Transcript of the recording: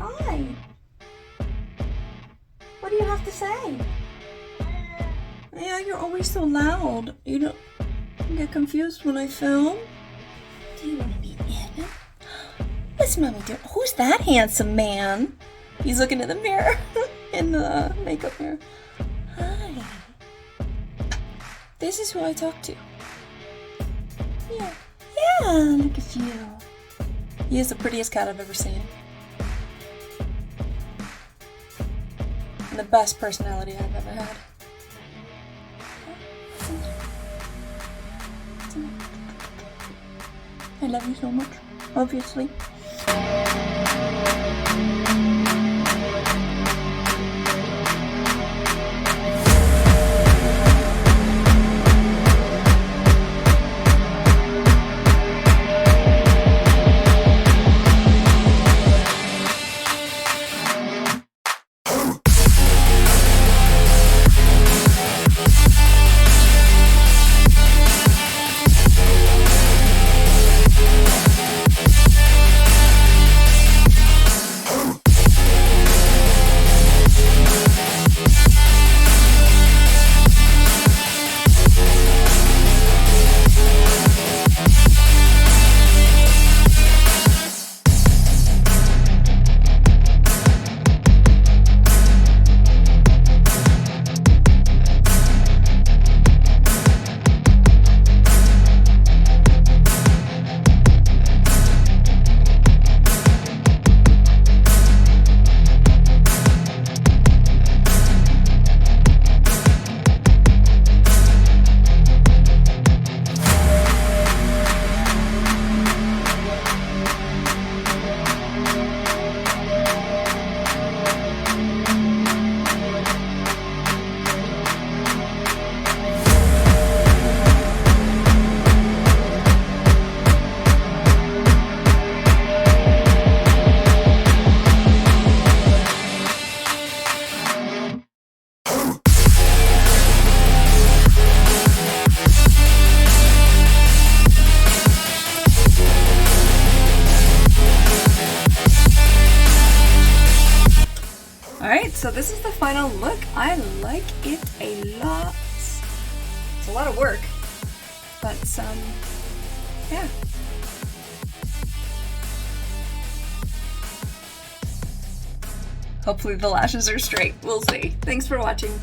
Hi. What do you have to say? Yeah, you're always so loud. You don't get confused when I film. Do you want to be in? What's mommy doing? Who's that handsome man? He's looking in the mirror, in the makeup mirror. Hi. This is who I talk to. Yeah. Yeah, look at you. He is the prettiest cat I've ever seen. And the best personality I've ever had. I love you so much, obviously. So this is the final look. I like it a lot. It's a lot of work, but yeah. Hopefully the lashes are straight. We'll see. Thanks for watching.